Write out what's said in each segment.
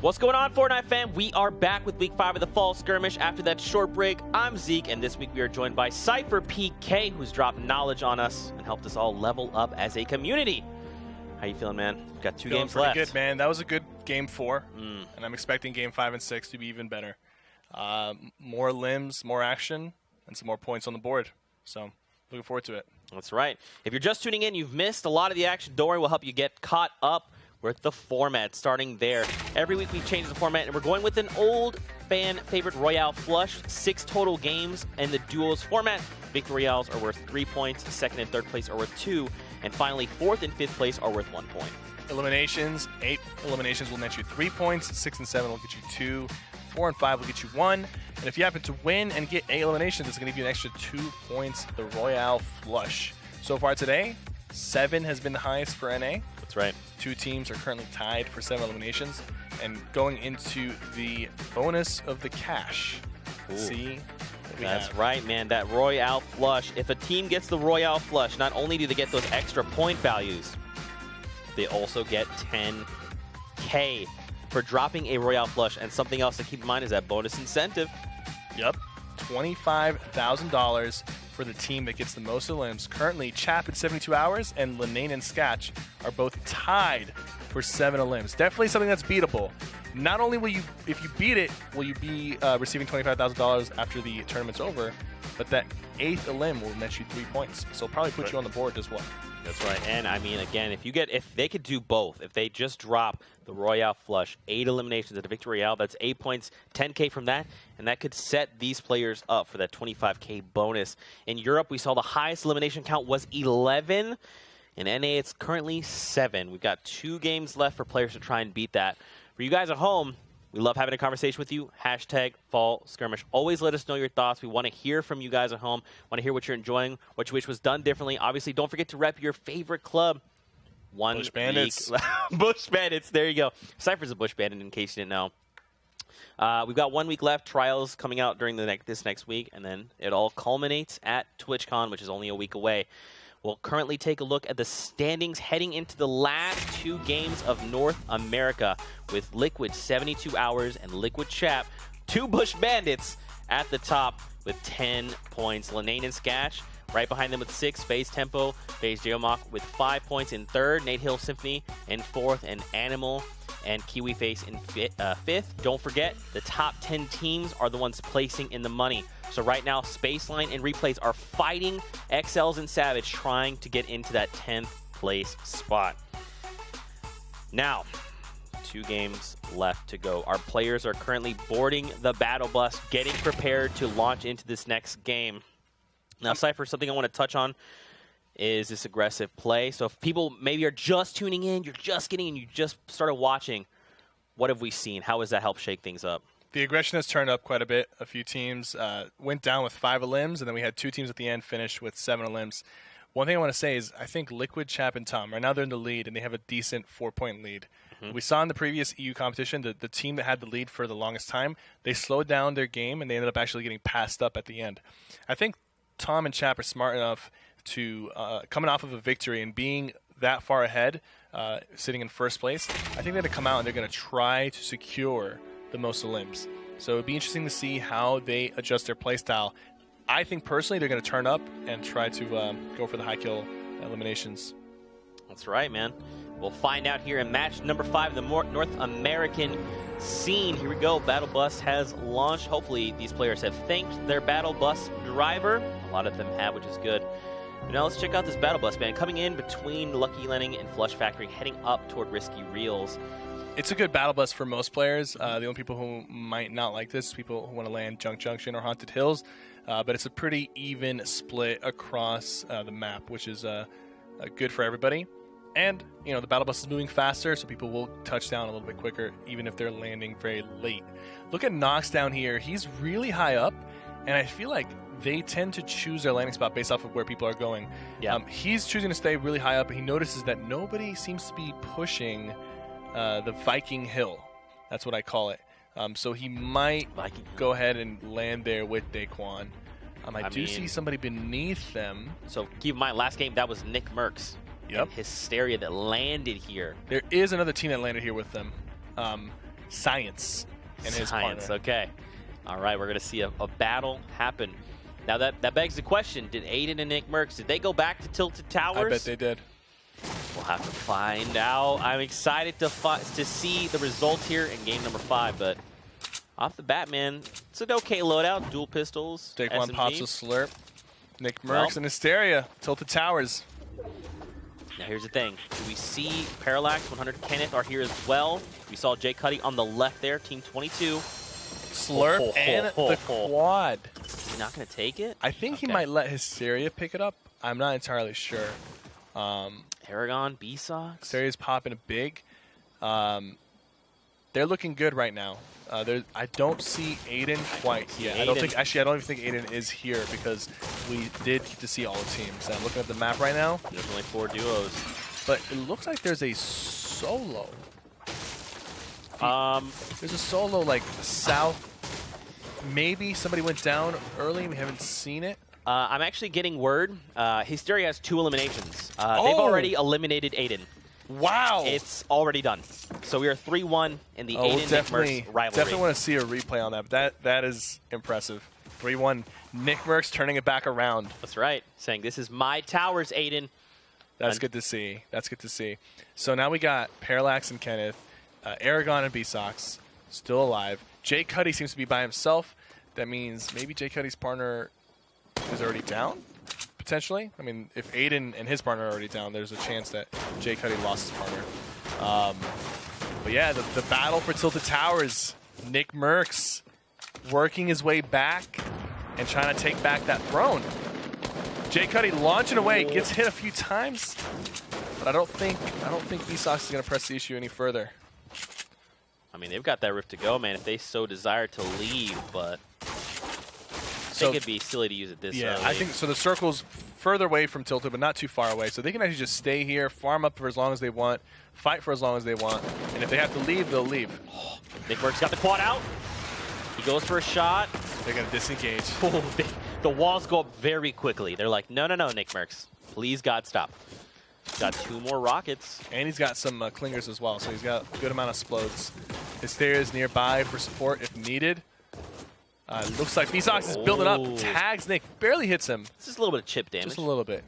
What's going on, Fortnite fam? We are back with week 5 of the fall skirmish. After that short break, I'm Zeke, and this week we are joined by Cypher PK, who's dropped knowledge on us and helped us all level up as a community. How you feeling, man? We've got 2 games left. Good, man. That was a good game 4, and I'm expecting game 5 and 6 to be even better. More limbs, more action, and some more points on the board. So, looking forward to it. That's right. If you're just tuning in, you've missed a lot of the action. Dory will help you get caught up with the format, starting there. Every week we change the format, and we're going with an old fan favorite Royale Flush. 6 total games in the duos format. Victory Royales are worth 3 points. 2nd and 3rd place are worth 2. And finally, 4th and 5th place are worth 1 point. Eliminations. 8 eliminations will net you 3 points. 6 and 7 will get you 2. 4 and 5 will get you 1. And if you happen to win and get 8 eliminations, it's going to give you an extra 2 points, the Royale Flush. So far today, 7 has been the highest for NA. That's right. 2 teams are currently tied for 7 eliminations. And going into the bonus of the cash. Ooh. See? That's right, man. That Royale Flush. If a team gets the Royale Flush, not only do they get those extra point values, they also get 10K for dropping a Royale Flush. And something else to keep in mind is that bonus incentive. Yep. $25,000 for the team that gets the most limbs. Currently, Chap at 72 hours and Lenane and Skatch are both tied for 7 limbs. Definitely something that's beatable. Not only will you, if you beat it, will you be receiving $25,000 after the tournament's over, but that 8th limb will net you 3 points. So it'll probably put you on the board as well. That's right. And I mean, again, if they could do both, if they just drop the Royale Flush, 8 eliminations at the Victory Royale, that's 8 points, 10K from that, and that could set these players up for that 25K bonus. In Europe, we saw the highest elimination count was 11. In NA, it's currently 7. We've got 2 games left for players to try and beat that. For you guys at home, we love having a conversation with you. Hashtag Fall Skirmish. Always let us know your thoughts. We want to hear from you guys at home. Want to hear what you're enjoying, what you wish was done differently. Obviously, don't forget to rep your favorite club. Bush Bandits. Bush Bandits. There you go. Cypher's a Bush Bandit, in case you didn't know. We've got 1 week left. Trials coming out during this next week, and then it all culminates at TwitchCon, which is only a week away. We'll currently take a look at the standings heading into the last 2 games of North America with Liquid 72 Hours and Liquid Chap, 2 Bush Bandits at the top with 10 points. Lenane and Skatch right behind them with 6. FaZe Tempo, FaZe Geomach with 5 points in 3rd. Nate Hill Symphony in 4th, and Animal and Kiwi Face in 5th. Don't forget, the top 10 teams are the ones placing in the money. So right now, Spaceline and Replays are fighting XLs and Savage, trying to get into that 10th place spot. Now, 2 games left to go. Our players are currently boarding the battle bus, getting prepared to launch into this next game. Now, Cypher, something I want to touch on is this aggressive play. So if people maybe are just tuning in, you're just getting in, you just started watching, what have we seen? How has that helped shake things up? The aggression has turned up quite a bit. A few teams went down with 5 limbs, and then we had 2 teams at the end finish with 7 limbs. One thing I want to say is I think Liquid, Chap, and Tom, right now they're in the lead, and they have a decent 4-point lead. We saw in the previous EU competition the team that had the lead for the longest time, they slowed down their game, and they ended up actually getting passed up at the end. I think Tom and Chap are smart enough to, coming off of a victory and being that far ahead, sitting in 1st place, I think they're going to come out and they're going to try to secure the most limbs. So it'd be interesting to see how they adjust their playstyle. I think personally they're going to turn up and try to go for the high kill eliminations. That's right, man. We'll find out here in match number 5 in the North American scene. Here we go. Battle Bus has launched. Hopefully these players have thanked their Battle Bus driver. A lot of them have, which is good. Now let's check out this Battle Bus, man. Coming in between Lucky Lenning and Flush Factory, heading up toward Risky Reels. It's a good battle bus for most players. The only people who might not like this, people who want to land Junk Junction or Haunted Hills. But it's a pretty even split across the map, which is good for everybody. And, you know, the battle bus is moving faster, so people will touch down a little bit quicker, even if they're landing very late. Look at Nox down here. He's really high up, and I feel like they tend to choose their landing spot based off of where people are going. Yeah. He's choosing to stay really high up, and he notices that nobody seems to be pushing the Viking Hill. That's what I call it. So he might go ahead and land there with Daquan. I do see somebody beneath them. So keep in mind, last game, that was Nick Merckx. Yep. Hysteria that landed here. There is another team that landed here with them. Science and his Science, partner. okay. All right, we're going to see a battle happen. Now, that begs the question, did Aiden and Nick Merckx, did they go back to Tilted Towers? I bet they did. We'll have to find out. I'm excited to see the results here in game number 5, but off the bat, man, it's an okay loadout. Dual pistols, Daquan SMG. pops a slurp. Nick Merckx and Hysteria. Tilted Towers. Now, here's the thing. Do we see Parallax, 100 Kenneth are here as well? We saw Jay Cuddy on the left there, Team 22. Slurp and the quad. Is he not going to take it? I think he might let Hysteria pick it up. I'm not entirely sure. Aragon, B-Sox. Hysteria's popping a big. They're looking good right now. I don't see Aiden quite yet. I don't even think Aiden is here because we did get to see all the teams. I'm looking at the map right now. There's only 4 duos. But it looks like there's a solo. There's a solo like south. Maybe somebody went down early and we haven't seen it. I'm actually getting word. Hysteria has 2 eliminations. They've already eliminated Aiden. Wow. It's already done. So we are 3-1 in the Aiden Nick Merckx rivalry. Definitely want to see a replay on that. But that is impressive. 3-1. Nick Merckx turning it back around. That's right. Saying, this is my towers, Aiden. That's good to see. That's good to see. So now we got Parallax and Kenneth. Aragon and B-Sox still alive. Jay Cuddy seems to be by himself. That means maybe Jay Cuddy's partner is already down, potentially. I mean, if Aiden and his partner are already down, there's a chance that Jay Cuddy lost his partner. But yeah, the battle for Tilted Towers. Nick Merckx working his way back and trying to take back that throne. Jay Cuddy launching away, gets hit a few times, but I don't think B-Sox is going to press the issue any further. I mean, they've got that rift to go, man, if they so desire to leave, but I think it'd be silly to use it this early. I think so. The circle's further away from Tilted, but not too far away. So they can actually just stay here, farm up for as long as they want, fight for as long as they want, and if they have to leave, they'll leave. Nick Merckx got the quad out. He goes for a shot. They're going to disengage. The walls go up very quickly. They're like, no, Nick Merckx. Please, God, stop. Got 2 more rockets. And he's got some clingers as well, so he's got a good amount of explodes. Hysteria is nearby for support if needed. Looks like B-Sox is building up. Tags Nick, barely hits him. It's just a little bit of chip damage. Just a little bit.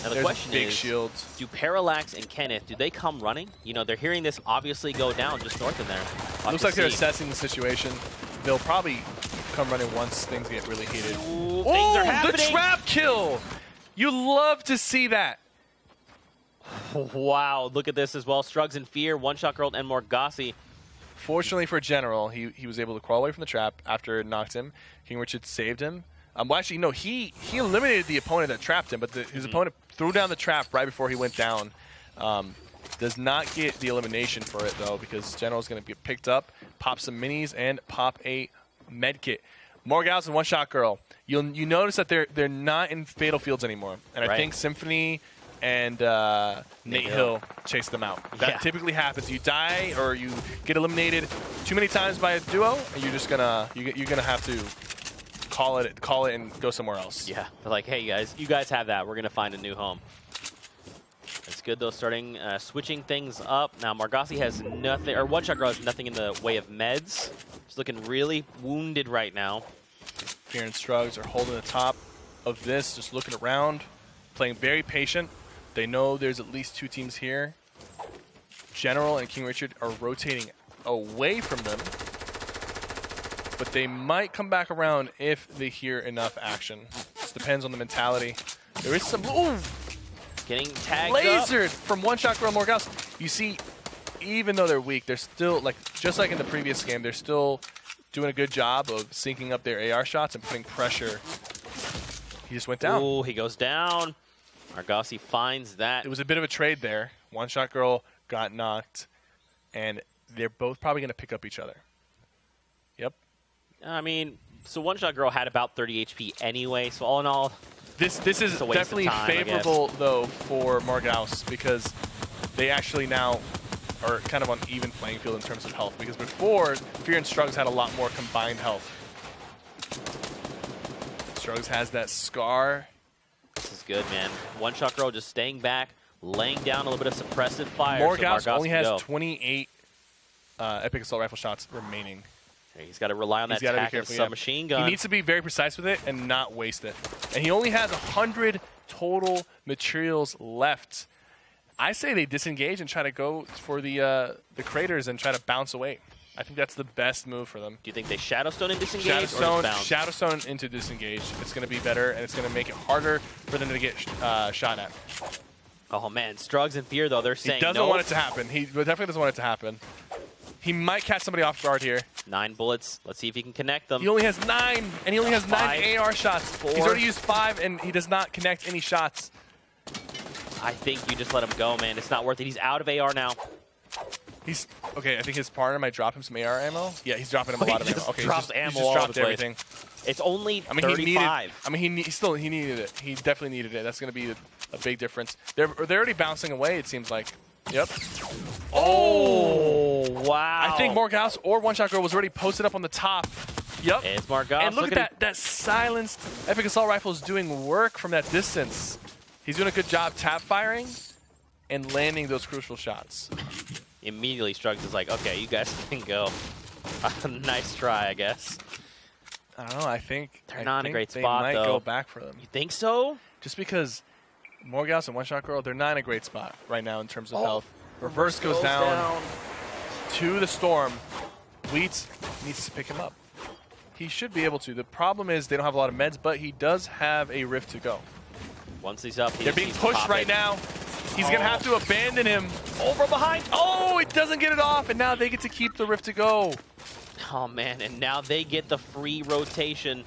Now the question big is, shields. Do Parallax and Kenneth, do they come running? You know, they're hearing this obviously go down just north of there. Looks like they're assessing the situation. They'll probably come running once things get really heated. Ooh, things are happening. The trap kill! You love to see that. Wow, look at this as well. Strugs in Fear, One-Shot Girl, and Morgassi. Fortunately for General, he was able to crawl away from the trap after it knocked him. King Richard saved him. Well, actually, no, he eliminated the opponent that trapped him, but his opponent threw down the trap right before he went down. Does not get the elimination for it, though, because General's going to be picked up, pop some minis, and pop a med kit. Morgals and One-Shot Girl. You notice that they're not in Fatal Fields anymore, and I think Symphony and Nate Hill chase them out. That typically happens. You die or you get eliminated too many times by a duo, and you're just gonna have to call it and go somewhere else. Yeah, they're like, hey guys, you guys have that. We're gonna find a new home. It's good though, starting switching things up. Now Morgassi has nothing, or One-Shot Girl has nothing in the way of meds. She's looking really wounded right now. Fear and Strugs are holding the top of this, just looking around, playing very patient. They know there's at least 2 teams here. General and King Richard are rotating away from them, but they might come back around if they hear enough action. Just depends on the mentality. There is some getting tagged lasered up from One-Shot Girl and Morgals. You see, even though they're weak, they're still, like, just like in the previous game, they're still doing a good job of syncing up their AR shots and putting pressure. He just went down. Oh, he goes down. Morgassi finds that. It was a bit of a trade there. One-Shot Girl got knocked, and they're both probably going to pick up each other. Yep. I mean, so One-Shot Girl had about 30 HP anyway, so all in all, this is definitely favorable, though, for Morgals, because they actually now are kind of on even playing field in terms of health, because before, Fear and Strugs had a lot more combined health. Strugs has that scar. This is good, man. One-Shot Girl just staying back, laying down a little bit of suppressive fire. Morgals so only has 28 epic assault rifle shots remaining. He's got to rely on that tack and submachine gun. He needs to be very precise with it and not waste it. And he only has 100 total materials left. I say they disengage and try to go for the craters and try to bounce away. I think that's the best move for them. Do you think they Shadowstone and disengage or just bounce? Shadowstone into disengage. It's going to be better, and it's going to make it harder for them to get shot at. Oh, man. Strugs in fear, though. They're saying he doesn't want it to happen. He definitely doesn't want it to happen. He might catch somebody off guard here. 9 bullets. Let's see if he can connect them. He only has 9, and he only has 9 AR shots. 4. He's already used 5, and he does not connect any shots. I think you just let him go, man. It's not worth it. He's out of AR now. He's okay. I think his partner might drop him some AR ammo. Yeah, he's dropping him a lot of ammo. Okay, dropped ammo he's just dropped everything. It's only 35. He needed it. He definitely needed it. That's going to be a big difference. They're already bouncing away. It seems like. Yep. Oh, wow. I think Morghouse or One Shot Girl was already posted up on the top. Yep. It's Morghouse. And look at that silenced Epic Assault Rifle is doing work from that distance. He's doing a good job tap firing and landing those crucial shots. Immediately, Strugs is like, okay, you guys can go. Nice try, I guess. I don't know. I think they're not in a great spot, though. They might go back for them. You think so? Just because Morghouse and One Shot Girl, they're not in a great spot right now in terms of health. Reverse goes down to the Storm. Wheat needs to pick him up. He should be able to. The problem is they don't have a lot of meds, but he does have a Rift to go. Once he's up, they're being pushed right now. He's going to have to abandon him. Over behind. Oh, it doesn't get it off, and now they get to keep the Rift to go. Oh, man, and now they get the free rotation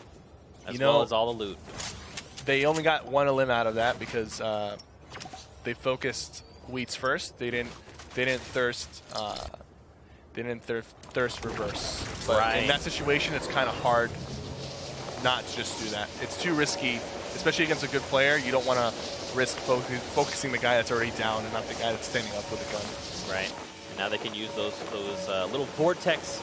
as well as all the loot. They only got 1 elim out of that because they focused Wheats first. They didn't thirst reverse. But in that situation, it's kind of hard not to just do that. It's too risky, especially against a good player. You don't want to risk focusing the guy that's already down and not the guy that's standing up with a gun. Right. And now they can use those little vortex,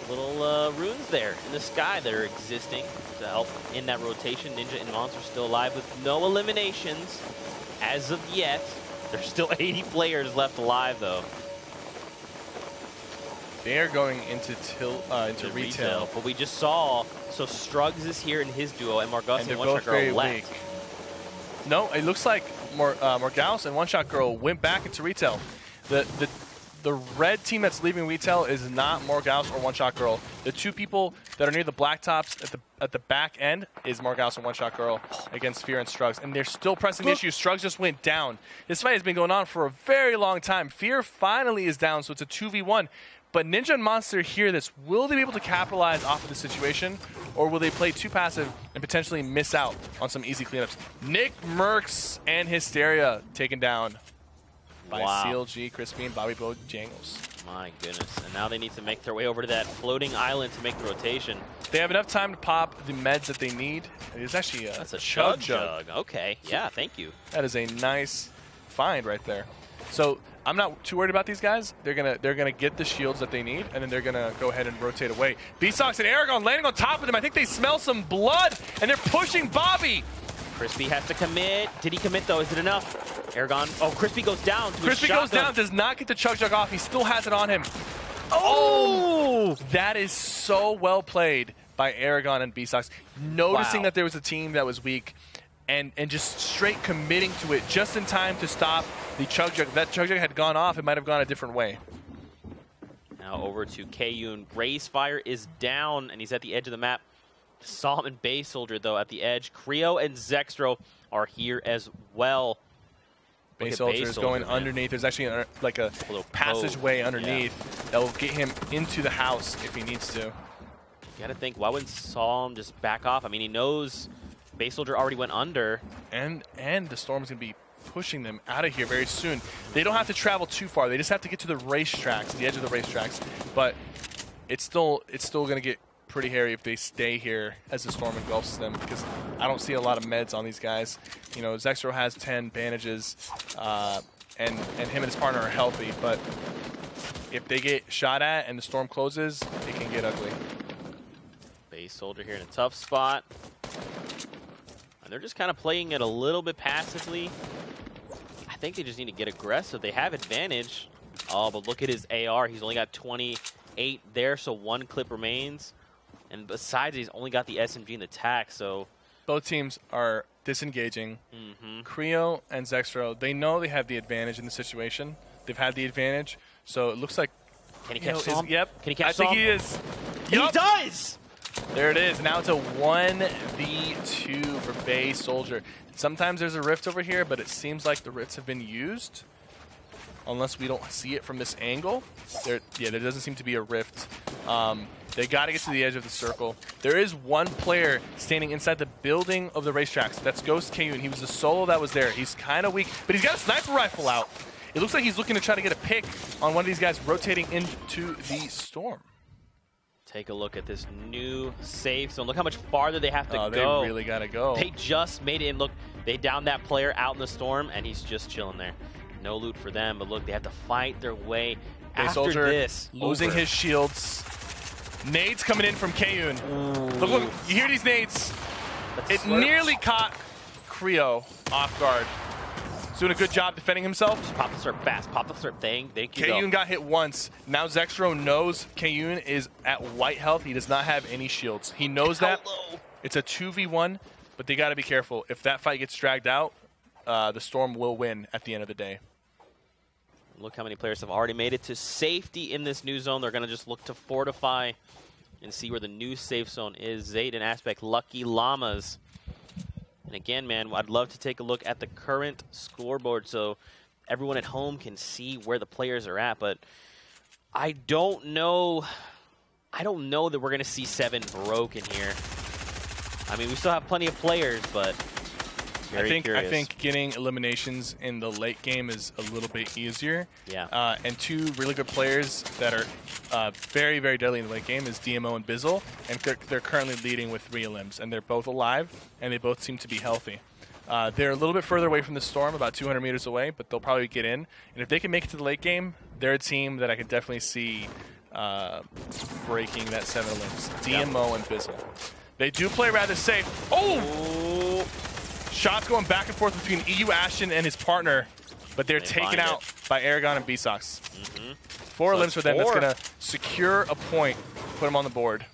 little runes there in the sky that are existing to help in that rotation. Ninja and Monster still alive with no eliminations as of yet. There's still 80 players left alive, though. They are going into retail. But we just saw, so Strugs is here in his duo, and Morghouse and One Shot Girl left. Weak. No, it looks like Morghouse and One Shot Girl went back into retail. The red team that's leaving retail is not Morghouse or One Shot Girl. The 2 people that are near the black tops at the back end is Morghouse and One Shot Girl against Fear and Strugs, and they're still pressing the issue. Strugs just went down. This fight has been going on for a very long time. Fear finally is down, so it's a 2v1. But Ninja and Monster hear this. Will they be able to capitalize off of the situation, or will they play too passive and potentially miss out on some easy cleanups? Nick Merckx and Hysteria taken down by CLG, Crispy, and Bobby Bojangles. My goodness. And now they need to make their way over to that floating island to make the rotation. They have enough time to pop the meds that they need. It's actually that's a chug jug. Okay. Yeah, thank you. That is a nice find right there. So I'm not too worried about these guys. They're gonna get the shields that they need, and then they're gonna go ahead and rotate away. B-Sox and Aragon landing on top of them. I think they smell some blood, and they're pushing Bobby. Crispy has to commit. Did he commit, though? Is it enough? Aragon. Oh, Crispy goes down. Crispy goes down, does not get the chug jug off. He still has it on him. Oh! That is so well played by Aragon and B-Sox. Noticing that there was a team that was weak and just straight committing to it just in time to stop the chug jug. If that chug jug had gone off, it might have gone a different way. Now over to Kayun. Ray's fire is down, and he's at the edge of the map. Psalm and Bay Soldier, though, at the edge. Creo and Zextro are here as well. Bay Soldier is going underneath. There's actually a little passageway underneath that will get him into the house if he needs to. You gotta think, why wouldn't Psalm just back off? I mean, he knows Bay Soldier already went under. And the Storm's gonna be pushing them out of here very soon. They don't have to travel too far. They just have to get to the racetracks, the edge of the racetracks. But it's still gonna get pretty hairy if they stay here as the Storm engulfs them, because I don't see a lot of meds on these guys. You know, Zextro has 10 bandages, and him and his partner are healthy, but if they get shot at and the Storm closes, it can get ugly. Base Soldier here in a tough spot. And they're just kind of playing it a little bit passively. I think they just need to get aggressive. They have advantage. Oh, but look at his AR. He's only got 28 there, so 1 clip remains. And besides, he's only got the SMG and the TAC, so... Both teams are disengaging. Creo and Zextro, they know they have the advantage in the situation. They've had the advantage, so it looks like... Can he catch Psalm? Yep. Can he catch I Psalm? think he is. He does! There it is. Now it's a 1v2 for Bay Soldier. Sometimes there's a rift over here, but it seems like the rifts have been used. Unless we don't see it from this angle. There doesn't seem to be a rift. They got to get to the edge of the circle. There is one player standing inside the building of the racetracks. That's Ghost KU, and he was the solo that was there. He's kind of weak, but he's got a sniper rifle out. It looks like he's looking to try to get a pick on one of these guys rotating into the storm. Take a look at this new safe zone. Look how much farther they have to go. They really got to go. They just made it in. Look, they downed that player out in the storm, and he's just chilling there. No loot for them, but look, they have to fight their way after Soldier this. Losing his shields. Nades coming in from Kayun. Look, you hear these nades? It nearly caught Creo off guard. He's doing a good job defending himself. Just pop the slurp fast. Pop the slurp thing. Thank you. Kayun got hit once. Now Zextro knows Kayun is at white health. He does not have any shields. He knows that. It's a 2v1, but they got to be careful. If that fight gets dragged out, the Storm will win at the end of the day. Look how many players have already made it to safety in this new zone. They're going to just look to fortify and see where the new safe zone is. Zayden Aspect, Lucky Llamas. And again, man, I'd love to take a look at the current scoreboard so everyone at home can see where the players are at. But I don't know that we're going to see 7 broken here. I mean, we still have plenty of players, but... I think getting eliminations in the late game is a little bit easier. Yeah. And 2 really good players that are very, very deadly in the late game is DMO and Bizzle, and they're currently leading with 3 elims, and they're both alive, and they both seem to be healthy. They're a little bit further away from the storm, about 200 meters away, but they'll probably get in. And if they can make it to the late game, they're a team that I could definitely see breaking that 7 elims. DMO and Bizzle. They do play rather safe. Oh! Shots going back and forth between EU Ashton and his partner, but they're taken out by Aragon and B-Sox. 4 limbs for them. That's going to secure a point, put them on the board.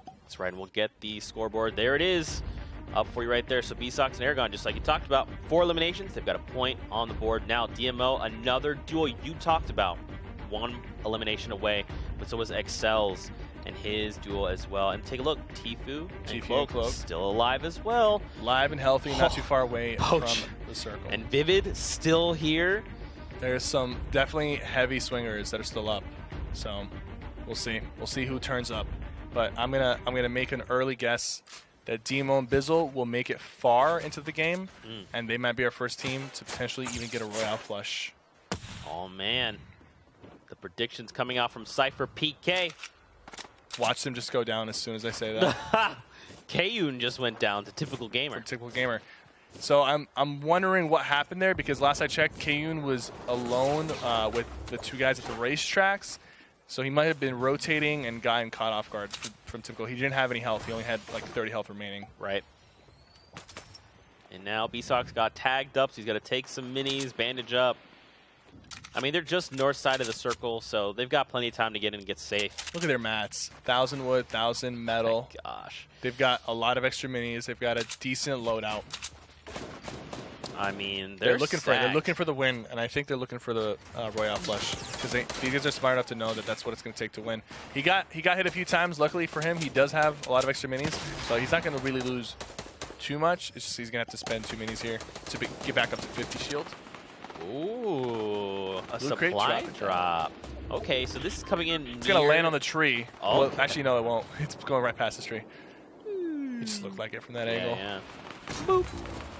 That's right, and we'll get the scoreboard. There it is, up for you right there. So B-Sox and Aragon, just like you talked about, 4 eliminations. They've got a point on the board. Now DMO, another duo you talked about, 1 elimination away, but so was Excel's and his duo as well. And take a look, Tfue and Cloak still alive as well. Live and healthy, not too far away from the circle. And Vivid still here. There's some definitely heavy swingers that are still up. So we'll see. We'll see who turns up. But I'm gonna make an early guess that Demo and Bizzle will make it far into the game, and they might be our first team to potentially even get a Royale flush. Oh man. The predictions coming out from Cypher PK. Watch them just go down as soon as I say that. Kayun just went down to Typical Gamer. Typical Gamer. So I'm wondering what happened there, because last I checked, Kayun was alone with the 2 guys at the racetracks. So he might have been rotating and gotten caught off guard from Typical. He didn't have any health. He only had like 30 health remaining. Right. And now B-Sox got tagged up, so he's got to take some minis, bandage up. I mean, they're just north side of the circle, so they've got plenty of time to get in and get safe. Look at their mats. 1,000 wood, 1,000 metal. My gosh. They've got a lot of extra minis. They've got a decent loadout. I mean, they're looking for the win, and I think they're looking for the Royale flush, because these guys are smart enough to know that that's what it's going to take to win. He got hit a few times. Luckily for him, he does have a lot of extra minis, so he's not going to really lose too much. It's just he's going to have to spend 2 minis here to get back up to 50 shield. Ooh, a supply drop. Okay, so this is coming in. It's going to land on the tree. Oh, well, actually, no, it won't. It's going right past the tree. It just looked like it from that angle. Yeah. Boop.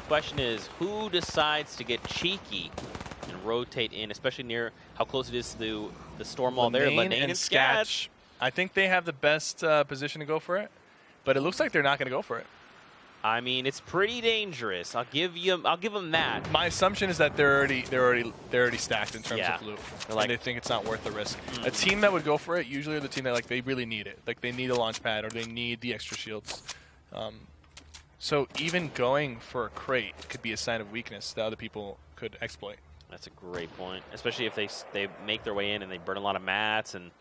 Question is, who decides to get cheeky and rotate in, especially near how close it is to the storm wall there? Lenane and Sketch. I think they have the best position to go for it, but it looks like they're not going to go for it. I mean, it's pretty dangerous. I'll give them that. My assumption is that they're already stacked in terms of loot, and they think it's not worth the risk. A team that would go for it usually are the team that they really need it, like they need a launch pad or they need the extra shields. So even going for a crate could be a sign of weakness that other people could exploit. That's a great point, especially if they make their way in and they burn a lot of mats and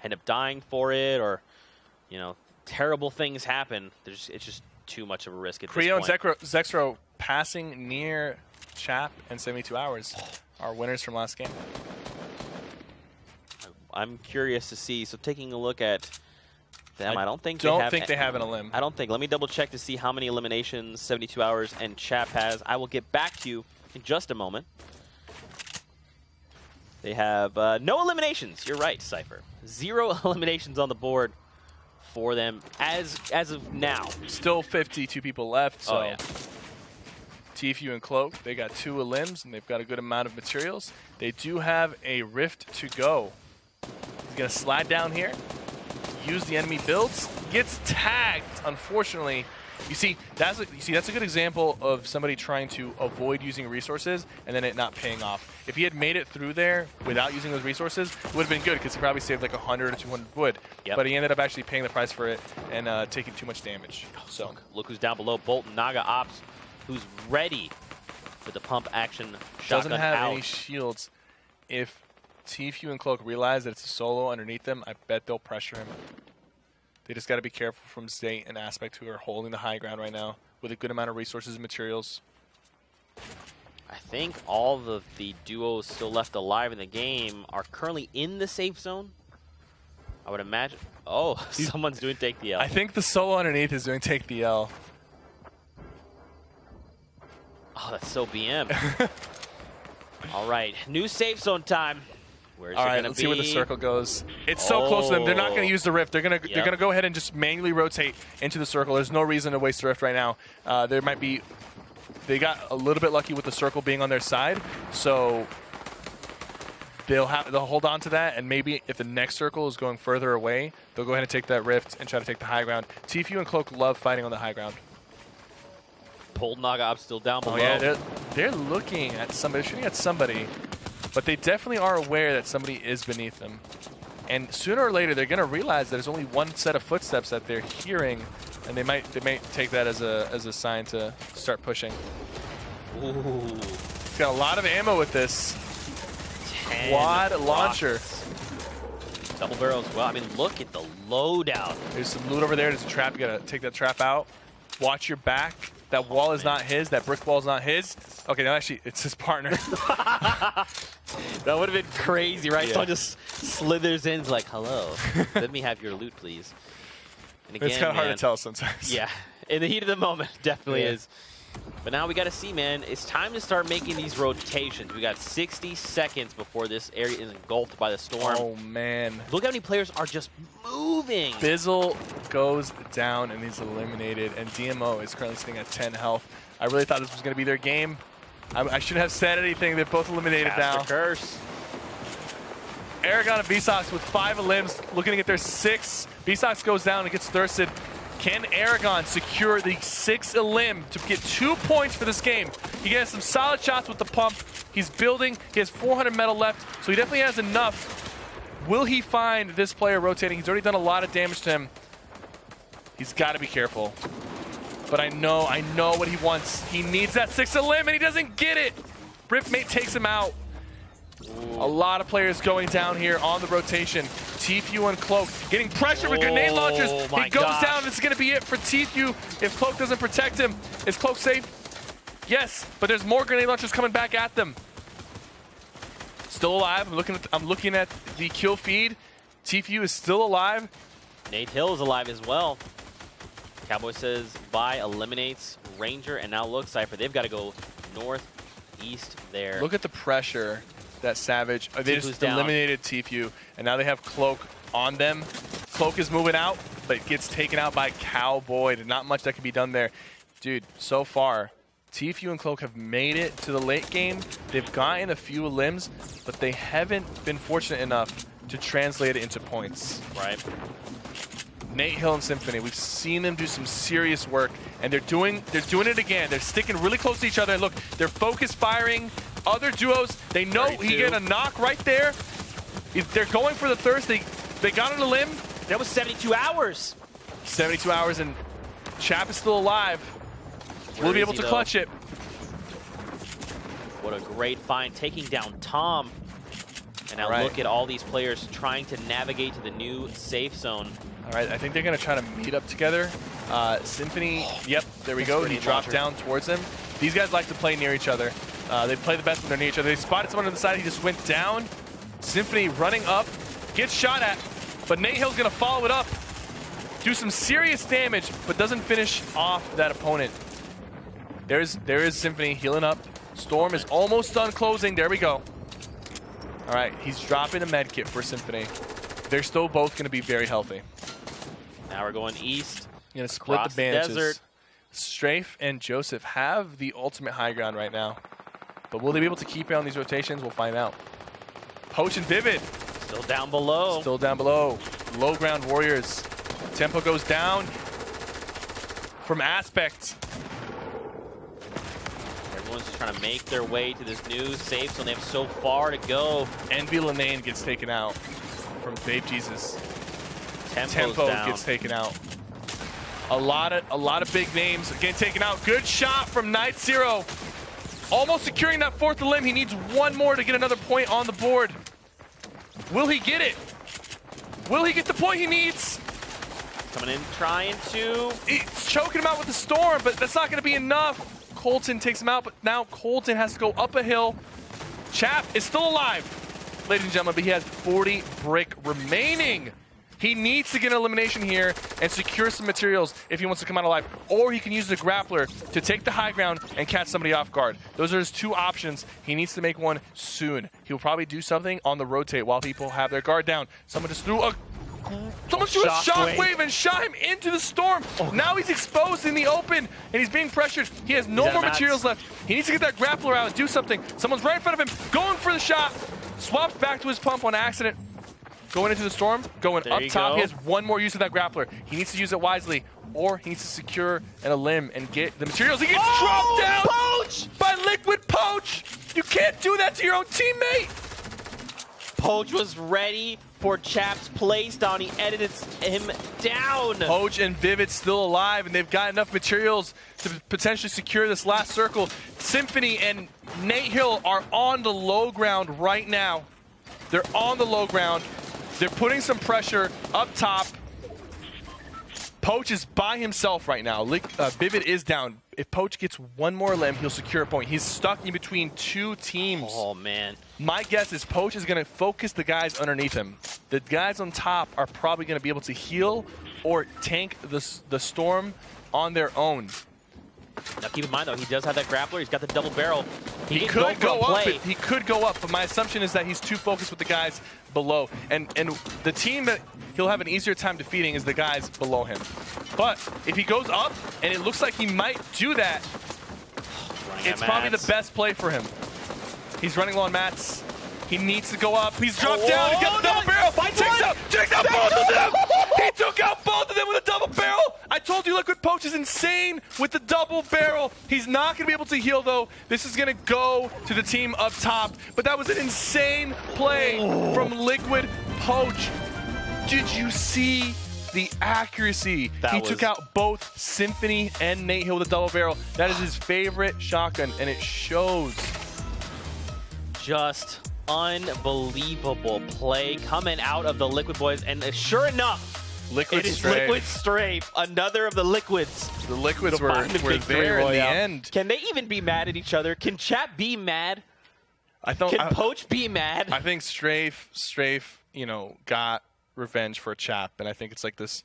end up dying for it, or terrible things happen. It's just too much of a risk at Creo this point. and Zexro passing near Chap and 72 Hours are winners from last game. I'm curious to see. So taking a look at them, I don't think they have an elim. I don't think. Let me double check to see how many eliminations 72 Hours and Chap has. I will get back to you in just a moment. They have no eliminations. You're right, Cypher. 0 eliminations on the board for them as of now. Still 52 people left. So oh, yeah. TFU and Cloak, they got 2 elims, and they've got a good amount of materials. They do have a Rift to go. He's going to slide down here, use the enemy builds, gets tagged, unfortunately. You see, that's a good example of somebody trying to avoid using resources and then it not paying off. If he had made it through there without using those resources, it would have been good because he probably saved like 100 or 200 wood. Yep. But he ended up actually paying the price for it and taking too much damage. So look who's down below. Bolton Naga Ops, who's ready for the pump action shotgun. Doesn't have out. any shields. If TFU and Cloak realize that it's a solo underneath them, I bet they'll pressure him. They just got to be careful from State and Aspect, who are holding the high ground right now with a good amount of resources and materials. I think all of the duos still left alive in the game are currently in the safe zone. I would imagine. Oh, someone's doing take the L. I think the solo underneath is doing take the L. Oh, that's so BM. All right, new safe zone time. Where's All it right, gonna let's be? see where the circle goes. It's so close to them. They're not going to use the rift. They're going to go ahead and just manually rotate into the circle. There's no reason to waste the rift right now. There might be. They got a little bit lucky with the circle being on their side, so they'll hold on to that. And maybe if the next circle is going further away, they'll go ahead and take that rift and try to take the high ground. TFU and Cloak love fighting on the high ground. Pulled Naga up still down below. Oh yeah, they're looking at somebody, shooting at somebody. But they definitely are aware that somebody is beneath them. And sooner or later, they're going to realize that there's only one set of footsteps that they're hearing, and they might take that as a sign to start pushing. Ooh. He's got a lot of ammo with this quad launcher. Double barrel as well. I mean, look at the loadout. There's some loot over there. There's a trap. You got to take that trap out. Watch your back. That wall is not his. That brick wall is not his. Okay, no, actually, it's his partner. That would have been crazy, right? Yeah. Someone just slithers in, like, hello, let me have your loot, please. And again, It's kind of hard to tell sometimes. Yeah, in the heat of the moment, definitely Yeah. is. But now we got to see, man. It's time to start making these rotations. We got 60 seconds before this area is engulfed by the storm. Oh, man. Look how many players are just moving. Bizzle goes down and he's eliminated, and DMO is currently sitting at 10 health. I really thought this was going to be their game. I shouldn't have said anything. They're both eliminated Cast now. a curse. Aragon and Vsauce with 5 elims, looking to get their 6. Vsauce goes down and gets thirsted. Can Aragon secure the 6 elim to get 2 points for this game? He gets some solid shots with the pump. He's building. He has 400 metal left, so he definitely has enough. Will he find this player rotating? He's already done a lot of damage to him. He's got to be careful. But I know what he wants. He needs that 6 elim, and he doesn't get it. Riftmate takes him out. A lot of players going down here on the rotation. TFU and Cloak getting pressure with grenade launchers. He goes down. This is going to be it for TFU if Cloak doesn't protect him. Is Cloak safe? Yes, but there's more grenade launchers coming back at them. Still alive. I'm looking at the kill feed. TFU is still alive. Nate Hill is alive as well. Cowboy says Vi eliminates Ranger, and now look, Cypher, they've got to go northeast there. Look at the pressure that Savage. They just eliminated TFU, and now they have Cloak on them. Cloak is moving out, but gets taken out by Cowboy. There's not much that can be done there. Dude, so far, TFU and Cloak have made it to the late game. They've gotten a few limbs, but they haven't been fortunate enough to translate it into points. Right. Nate Hill and Symphony, we've seen them do some serious work, and they're doing it again. They're sticking really close to each other. Look, they're focus firing. Other duos, they know 32. he get a knock right there. They're going for the thirst. They got on a limb. That was 72 hours. 72 hours, and Chap is still alive. We'll be able to clutch it. What a great find, taking down Tom. And now look at all these players trying to navigate to the new safe zone. All right, I think they're going to try to meet up together. Symphony, yep, there we go. He dropped down towards him. These guys like to play near each other. They play the best when they're near each other. They spotted someone on the side. He just went down. Symphony running up, gets shot at, but Nate Hill's going to follow it up. Do some serious damage, but doesn't finish off that opponent. There is Symphony healing up. Storm is almost done closing. There we go. All right, he's dropping a med kit for Symphony. They're still both going to be very healthy. Now we're going east. Going to split the bandages. Strafe and Joseph have the ultimate high ground right now. But will they be able to keep it on these rotations? We'll find out. Poach and Vivid. Still down below. Still down below. Low ground warriors. Tempo goes down from Aspect. Everyone's just trying to make their way to this new safe zone. They have so far to go. Envy Linane gets taken out from Babe Jesus. Tempo gets taken out. A lot of big names getting taken out. Good shot from Night Zero. Almost securing that fourth limb. He needs one more to get another point on the board. Will he get it? Will he get the point he needs? Coming in, trying to. It's choking him out with the storm, but that's not going to be enough. Colton takes him out, but now Colton has to go up a hill. Chap is still alive, ladies and gentlemen, but he has 40 brick remaining. He needs to get an elimination here and secure some materials if he wants to come out alive, or he can use the grappler to take the high ground and catch somebody off guard. Those are his two options. He needs to make one soon. He'll probably do something on the rotate while people have their guard down. Someone threw a shockwave and shot him into the storm. Now he's exposed in the open and he's being pressured. He has no more materials left. He needs to get that grappler out and do something. Someone's right in front of him, going for the shot. Swaps back to his pump on accident. Going into the storm, going up top. He has one more use of that grappler. He needs to use it wisely, or he needs to secure a limb and get the materials. He gets dropped down by Liquid Poach. You can't do that to your own teammate. Poach was ready for Chap's place down. He edited him down. Poach and Vivid still alive, and they've got enough materials to potentially secure this last circle. Symphony and Nate Hill are on the low ground right now. They're on the low ground. They're putting some pressure up top. Poach is by himself right now. Vivid is down. If Poach gets one more limb, he'll secure a point. He's stuck in between two teams. Oh, man. My guess is Poach is going to focus the guys underneath him. The guys on top are probably going to be able to heal or tank the storm on their own. Now, keep in mind, though, he does have that grappler. He's got the double barrel. He could go up. He could go up, but my assumption is that he's too focused with the guys below. And the team that he'll have an easier time defeating is the guys below him. But if he goes up, and it looks like he might do that, it's probably the best play for him. He's running low on mats. He needs to go up. He's dropped down. He got the double barrel. Takes out both of them. He took out both of them with a double barrel. I told you Liquid Poach is insane with the double barrel. He's not going to be able to heal, though. This is going to go to the team up top. But that was an insane play from Liquid Poach. Did you see the accuracy? He took out both Symphony and Nate Hill with a double barrel. That is his favorite shotgun, and it shows. Just unbelievable play coming out of the Liquid boys, and sure enough, Liquid Strafe, another of the Liquids. The Liquids were there in the end. Can they even be mad at each other? Can Chap be mad? Can Poach be mad? I think Strafe, got revenge for Chap, and I think it's like this,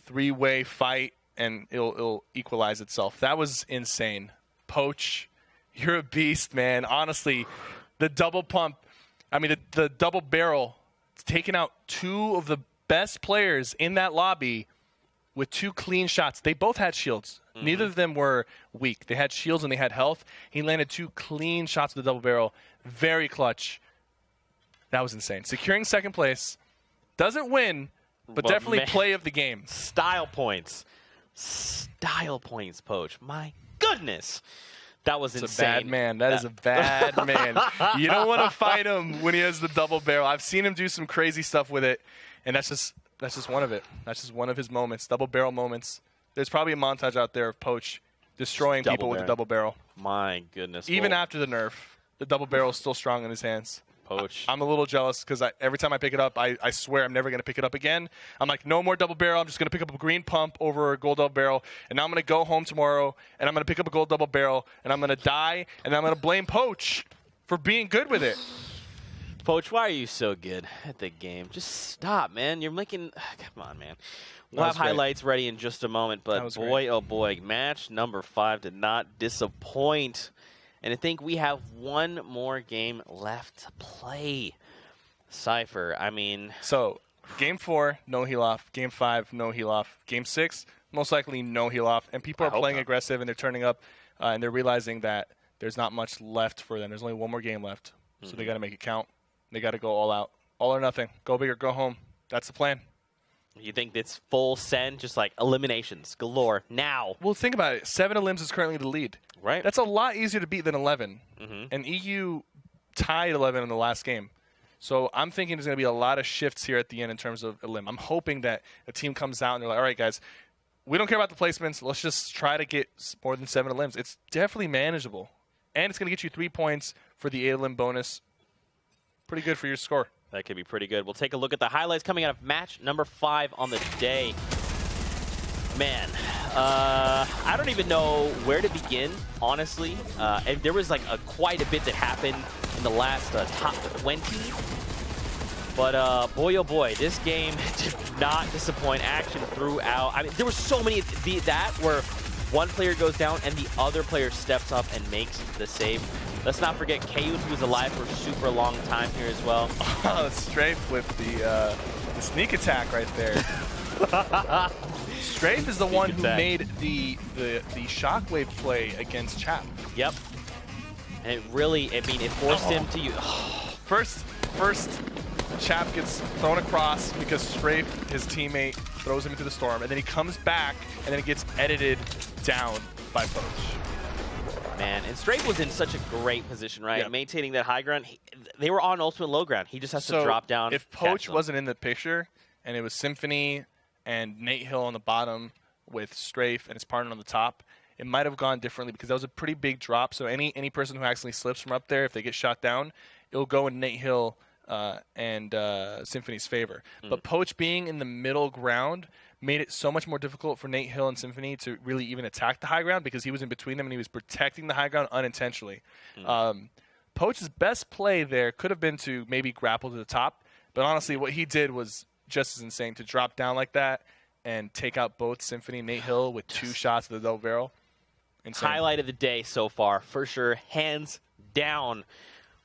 three-way fight, and it'll equalize itself. That was insane. Poach, you're a beast, man. Honestly, the double pump, the double barrel, it's taken out two of the best players in that lobby with two clean shots. They both had shields. Mm-hmm. Neither of them were weak. They had shields and they had health. He landed two clean shots with the double barrel. Very clutch. That was insane. Securing second place. Doesn't win, but definitely play of the game. Style points. Style points, Poach. My goodness. That was insane. It's a bad man. That is a bad man. You don't want to fight him when he has the double barrel. I've seen him do some crazy stuff with it, and that's just one of it. That's just one of his moments, double barrel moments. There's probably a montage out there of Poach destroying people with the double barrel. My goodness. Even Well, after the nerf, the double barrel is still strong in his hands. Poach. I'm a little jealous because every time I pick it up, I swear I'm never going to pick it up again. I'm like, no more double barrel. I'm just going to pick up a green pump over a gold double barrel. And now I'm going to go home tomorrow, and I'm going to pick up a gold double barrel, and I'm going to die, and I'm going to blame Poach for being good with it. Poach, why are you so good at the game? Just stop, man. You're making... Come on, man. We'll have highlights ready in just a moment, but boy, oh boy, match number 5 did not disappoint. And I think we have one more game left to play. Cypher, I mean... So, Game 4, no heal off. Game 5, no heal off. Game 6, most likely no heal off. And people are playing aggressive, and they're turning up, and they're realizing that there's not much left for them. There's only one more game left, so they got to make it count. They got to go all out. All or nothing. Go big or go home. That's the plan. You think it's full send, just like eliminations galore now? Well, think about it. 7 elims is currently the lead. Right. That's a lot easier to beat than 11. And EU tied 11 in the last game. So I'm thinking there's going to be a lot of shifts here at the end in terms of elim. I'm hoping that a team comes out and they're like, all right, guys, we don't care about the placements. Let's just try to get more than 7 elims. It's definitely manageable. And it's going to get you 3 points for the 8 elim bonus. Pretty good for your score. That could be pretty good. We'll take a look at the highlights coming out of match number 5 on the day. Man, I don't even know where to begin, honestly. And there was like quite a bit that happened in the last top 20. But boy, oh boy, this game did not disappoint. Action throughout. I mean, there were so many that where one player goes down and the other player steps up and makes the save. Let's not forget Kayun, who was alive for a super long time here as well. Strafe with the sneak attack right there. Strafe is the one who made the shockwave play against Chap. Yep. And it really, I mean, it forced him to use... First, Chap gets thrown across because Strafe, his teammate, throws him into the storm, and then he comes back, and then it gets edited down by Poach. Man, and Strafe was in such a great position, right? Yep. Maintaining that high ground. They were on ultimate low ground. He just has to drop down. If Poach wasn't in the picture, and it was Symphony and Nate Hill on the bottom with Strafe and his partner on the top, it might have gone differently because that was a pretty big drop. So any person who accidentally slips from up there, if they get shot down, it'll go in Nate Hill and Symphony's favor. But Poach being in the middle ground made it so much more difficult for Nate Hill and Symphony to really even attack the high ground because he was in between them and he was protecting the high ground unintentionally. Poach's best play there could have been to maybe grapple to the top, but honestly what he did was just as insane to drop down like that and take out both Symphony and Nate Hill with 2 shots of the double barrel. Insane. Highlight of the day so far, for sure, hands down.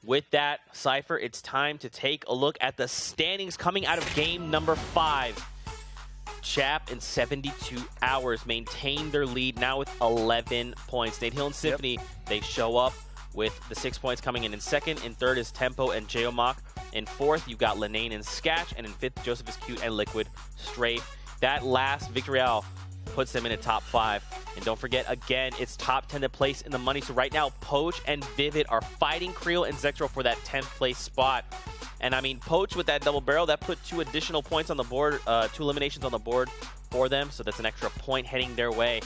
With that, Cypher, it's time to take a look at the standings coming out of game number 5. Chap in 72 hours maintain their lead now with 11 points. Nate Hill and Symphony, they show up with the 6 points coming in second. In third is Tempo and Geomach. In fourth, you've got Lenane and Sketch. And in fifth, Joseph is Cute and Liquid Strafe. That last Victorial puts them in a top 5. And don't forget, again, it's top 10 to place in the money. So right now, Poach and Vivid are fighting Creel and Zectro for that 10th place spot. And I mean, Poach with that double barrel, that put 2 additional points on the board, 2 eliminations on the board for them. So that's an extra point heading their way.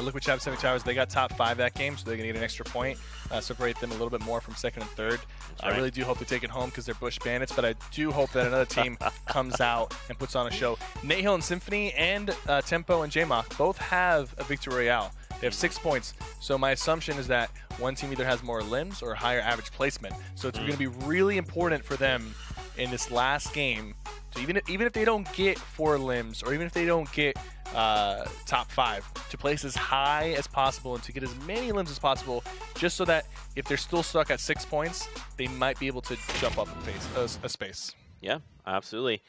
Liquid Chap 72 hours, they got top 5 that game, so they're going to get an extra point. Separate them a little bit more from second and third. I really do hope they take it home because they're Bush Bandits, but I do hope that another team comes out and puts on a show. Nate Hill and Symphony and Tempo and J-Mock both have a Victory Royale. They have 6 points, so my assumption is that one team either has more limbs or higher average placement. So it's going to be really important for them in this last game. So even if they don't get 4 limbs, or even if they don't get top 5, to place as high as possible and to get as many limbs as possible, just so that if they're still stuck at 6 points, they might be able to jump up a space. Yeah, absolutely.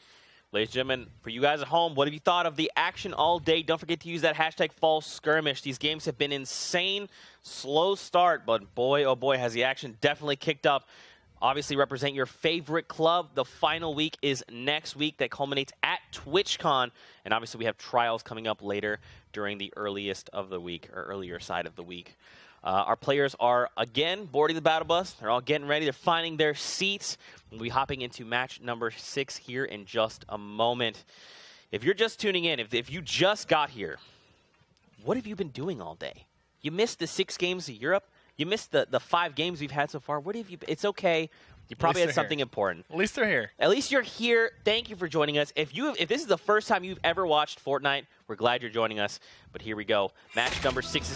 Ladies and gentlemen, for you guys at home, what have you thought of the action all day? Don't forget to use that hashtag Fall Skirmish. These games have been insane. Slow start, but boy, oh boy, has the action definitely kicked up. Obviously, represent your favorite club. The final week is next week. That culminates at TwitchCon. And obviously, we have trials coming up later during the earliest of the week, or earlier side of the week. Our players are, again, boarding the battle bus. They're all getting ready. They're finding their seats. We'll be hopping into match number 6 here in just a moment. If you're just tuning in, if you just got here, what have you been doing all day? You missed the 6 games of Europe? You missed the 5 games we've had so far. What have you? It's okay. You probably had something important. At least they're here. At least you're here. Thank you for joining us. If this is the first time you've ever watched Fortnite, we're glad you're joining us. But here we go. Match number 6 is